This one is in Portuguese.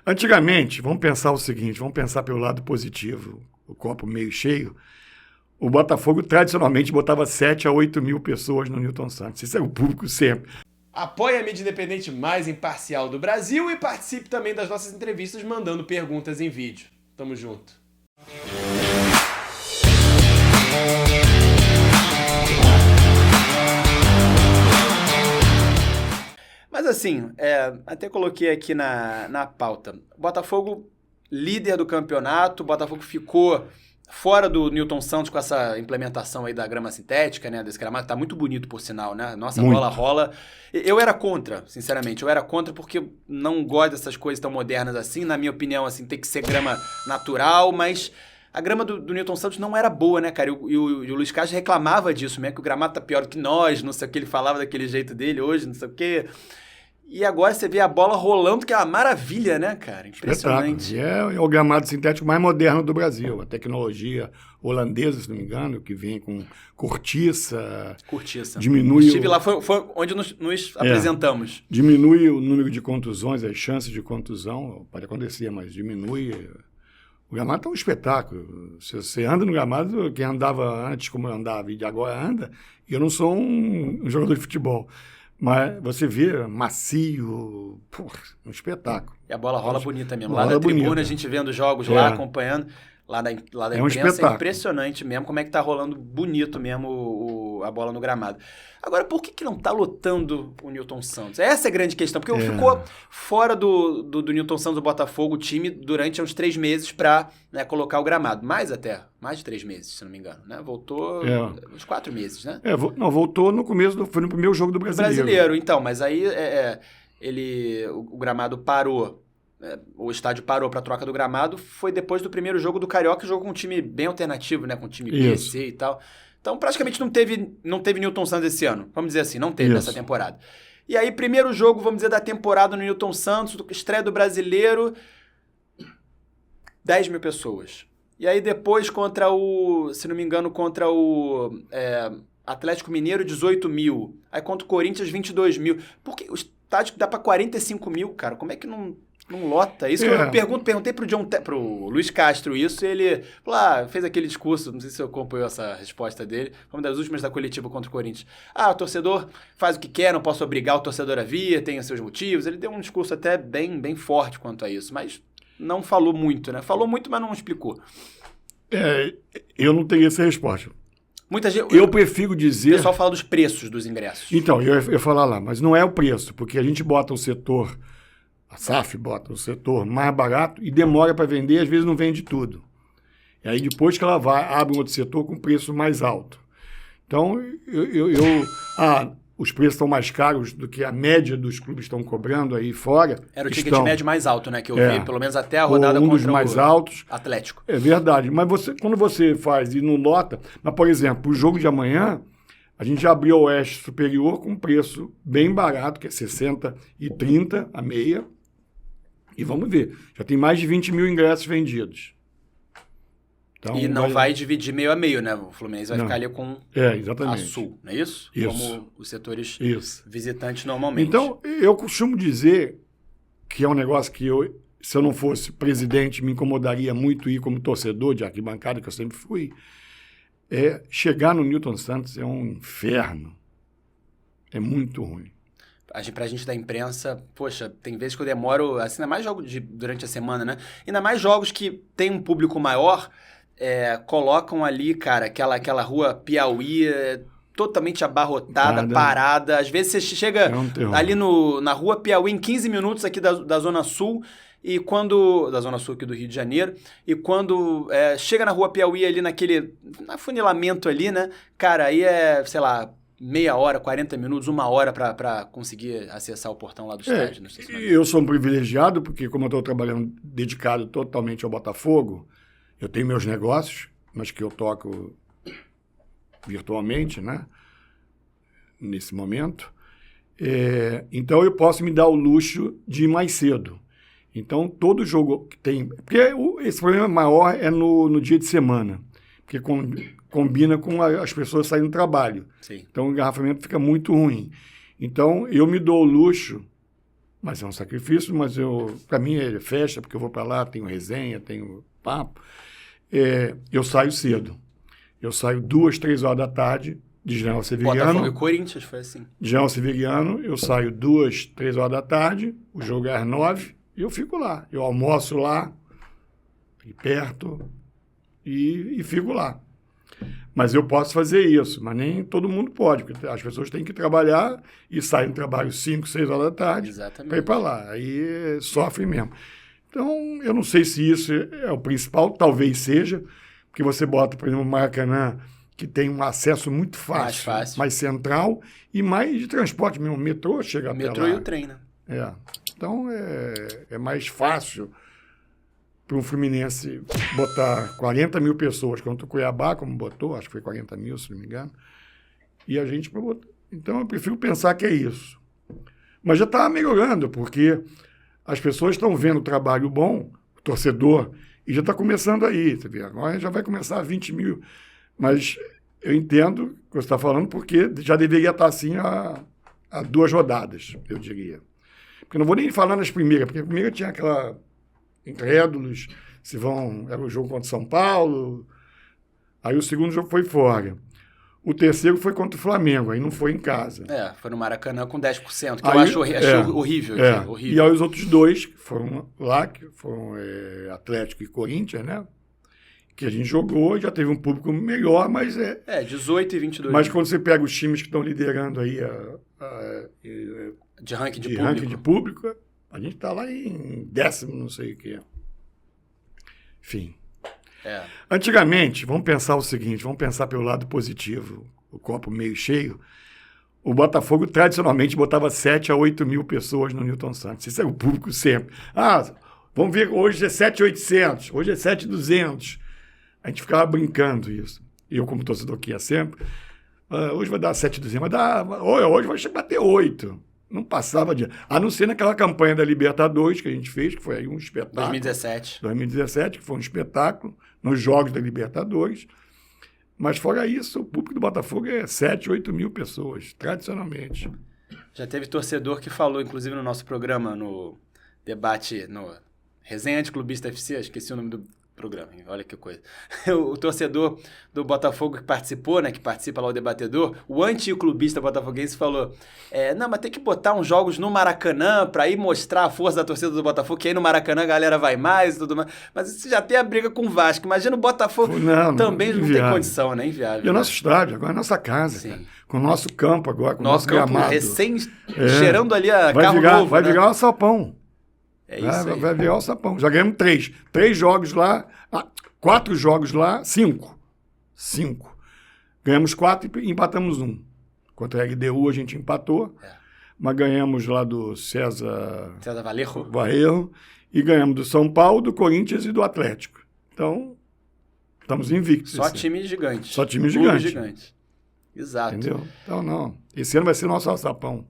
Antigamente, vamos pensar o seguinte, vamos pensar pelo lado positivo, o copo meio cheio. O Botafogo tradicionalmente botava 7 a 8 mil pessoas no Newton Santos. Esse era o público sempre. Apoie a mídia independente mais imparcial do Brasil e participe também das nossas entrevistas mandando perguntas em vídeo. Tamo junto. Mas assim, até coloquei aqui na pauta. Botafogo, líder do campeonato, o Botafogo ficou fora do Newton Santos com essa implementação aí da grama sintética, né, desse gramado, tá muito bonito por sinal, né? Nossa, a bola rola. Eu era contra, sinceramente, porque eu não gosto dessas coisas tão modernas assim, na minha opinião, assim, tem que ser grama natural, mas a grama do Newton Santos não era boa, né, cara? E o Luiz Castro reclamava disso mesmo, que o gramado tá pior do que nós, não sei o que, ele falava daquele jeito dele hoje, não sei o que. E agora você vê a bola rolando, que é uma maravilha, né, cara? Impressionante. É o gramado sintético mais moderno do Brasil. A tecnologia holandesa, se não me engano, que vem com cortiça. Diminui Estive lá, foi onde nos apresentamos. Diminui o número de contusões, as chances de contusão. Pode acontecer, mas diminui. O gramado é um espetáculo. Se você anda no gramado, quem andava antes, como eu andava, e agora anda, eu não sou um jogador de futebol. Mas você vê macio, um espetáculo. E a bola rola bonita mesmo. Lá na tribuna, a gente vendo jogos lá, acompanhando, lá da imprensa, é impressionante mesmo como é que tá rolando bonito mesmo a bola no gramado. Agora, por que não tá lotando o Newton Santos? Essa é a grande questão, porque ficou fora do Newton Santos do Botafogo, o time, durante uns 3 meses para, né, colocar o gramado. Mais de 3 meses, se não me engano, né? Voltou uns 4 meses, né? Voltou no começo, foi no primeiro jogo do Brasileiro. Então, mas aí o gramado parou. O estádio parou para troca do gramado, foi depois do primeiro jogo do Carioca, jogo com um time bem alternativo, né? Com um time B, C e tal. Então, praticamente não teve Newton Santos esse ano. Vamos dizer assim, não teve nessa temporada. E aí, primeiro jogo, vamos dizer, da temporada no Newton Santos, estreia do Brasileiro, 10 mil pessoas. E aí depois se não me engano, contra o Atlético Mineiro, 18 mil. Aí contra o Corinthians, 22 mil. Porque o estádio dá para 45 mil, cara. Como é que não lota? Isso que eu perguntei pro Luiz Castro isso, e ele fez aquele discurso, não sei se você acompanhou essa resposta dele, foi uma das últimas da coletiva contra o Corinthians. O torcedor faz o que quer, não posso obrigar o torcedor a vir, tem os seus motivos. Ele deu um discurso até bem, bem forte quanto a isso, mas não falou muito, né? Falou muito, mas não explicou. Eu não tenho essa resposta. Muita gente, eu prefiro dizer... O pessoal fala dos preços dos ingressos. Então, eu ia falar lá, mas não é o preço, porque a gente bota o setor... A SAF bota o setor mais barato e demora para vender, às vezes não vende tudo. E aí depois que ela abre um outro setor com preço mais alto. Então, os preços estão mais caros do que a média dos clubes estão cobrando aí fora. Era o ticket médio mais alto, né? Que eu vi, pelo menos até a rodada contra dos mais altos. Atlético. É verdade, mas quando você faz e não lota... Mas, por exemplo, o jogo de amanhã, a gente abriu o Oeste Superior com um preço bem barato, que é 60,30 a meia. E vamos ver, já tem mais de 20 mil ingressos vendidos. Então, e não vai dividir meio a meio, né? O Fluminense vai ficar ali com a Sul, não é isso? Como os setores visitantes normalmente. Então, eu costumo dizer que é um negócio que se eu não fosse presidente, me incomodaria muito ir como torcedor de arquibancada, que eu sempre fui. Chegar no Newton Santos é um inferno. É muito ruim. Pra gente da imprensa, poxa, tem vezes que eu demoro, assim, ainda mais jogos durante a semana, né? Ainda mais jogos que tem um público maior, colocam ali, cara, aquela rua Piauí totalmente abarrotada, parada. Às vezes você chega ali na rua Piauí em 15 minutos aqui da Zona Sul, e quando... Da Zona Sul aqui do Rio de Janeiro, e quando chega na rua Piauí ali naquele afunilamento ali, né? Cara, aí sei lá, meia hora, 40 minutos, 1 hora para conseguir acessar o portão lá do estádio. Eu sou um privilegiado, porque como eu estou trabalhando dedicado totalmente ao Botafogo, eu tenho meus negócios, mas que eu toco virtualmente, né? Nesse momento. Então eu posso me dar o luxo de ir mais cedo. Então todo jogo que tem... Porque esse problema maior é no dia de semana, porque combina com as pessoas saindo do trabalho. Sim. Então o engarrafamento fica muito ruim. Então eu me dou o luxo Mas é um sacrifício, mas para mim é festa, porque eu vou para lá, tenho resenha, tenho papo. Eu saio cedo. Eu saio 2, 3 horas da tarde de General Severiano. Botafogo e Corinthians foi assim. De General Severiano, eu saio 2, 3 horas da tarde, o jogo é às 9, e eu fico lá. Eu almoço lá, perto, e fico lá. Mas eu posso fazer isso, mas nem todo mundo pode, porque as pessoas têm que trabalhar e saem do trabalho 5, 6 horas da tarde para ir para lá. Aí sofre mesmo. Então, eu não sei se isso é o principal, talvez seja, porque você bota, por exemplo, o Maracanã, que tem um acesso muito fácil, mais central e mais de transporte mesmo. O metrô chega até lá. O metrô e o trem, né? Então, é mais fácil para um Fluminense botar 40 mil pessoas contra o Cuiabá, como botou, acho que foi 40 mil, se não me engano, e a gente para botar. Então, eu prefiro pensar que é isso. Mas já está melhorando, porque as pessoas estão vendo o trabalho bom, o torcedor, e já está começando aí. Você vê, agora já vai começar 20 mil. Mas eu entendo o que você está falando, porque já deveria estar assim há 2 rodadas, eu diria. Porque eu não vou nem falar nas primeiras, porque a primeira tinha aquela incrédulos, era o jogo contra São Paulo, aí o segundo jogo foi fora. O terceiro foi contra o Flamengo, aí não foi em casa. Foi no Maracanã com 10%, que aí, eu acho horrível. Horrível. E aí os outros 2 que foram lá, que foram Atlético e Corinthians, né? Que a gente jogou, já teve um público melhor, mas 18 e 22. Mas quando você pega os times que estão liderando aí de ranking de ranking de público, a gente está lá em 10º, não sei o quê. Enfim. Antigamente, vamos pensar o seguinte, vamos pensar pelo lado positivo, o copo meio cheio. O Botafogo, tradicionalmente, botava 7 a 8 mil pessoas no Newton Santos. Isso é o público sempre. Vamos ver, hoje é 7.800, hoje é 7.200. A gente ficava brincando isso. E eu, como torcedor que ia sempre, hoje vai dar 7.200, vai dar, hoje vai bater 8. Não passava de... A não ser naquela campanha da Libertadores que a gente fez, que foi aí um espetáculo. 2017, que foi um espetáculo, nos Jogos da Libertadores. Mas fora isso, o público do Botafogo é 7, 8 mil pessoas, tradicionalmente. Já teve torcedor que falou, inclusive no nosso programa, no debate, no Resenha Anticlubista FC, esqueci o nome do programa, hein? Olha que coisa. O torcedor do Botafogo que participou, né, que participa lá o debatedor, o anticlubista botafoguense falou, não, mas tem que botar uns jogos no Maracanã para aí mostrar a força da torcida do Botafogo, que aí no Maracanã a galera vai mais e tudo mais. Mas isso já tem a briga com o Vasco. Imagina o Botafogo também não tem condição, né? Inviável. E o nosso estádio, agora é a nossa casa, cara. Com o nosso campo agora, com o nosso campo gramado. Recém cheirando ali a carro novo. Vai virar o Sapão. É isso aí. Vai virar o Sapão. Já ganhamos 3. 3 jogos lá, 4 jogos lá, 5. 5. Ganhamos 4 e empatamos 1. Contra a LDU a gente empatou, mas ganhamos lá do César Valerro e ganhamos do São Paulo, do Corinthians e do Atlético. Então, estamos invictos. Só time gigante. Só time gigante. Exato. Entendeu? Então, não. Esse ano vai ser nosso alçapão.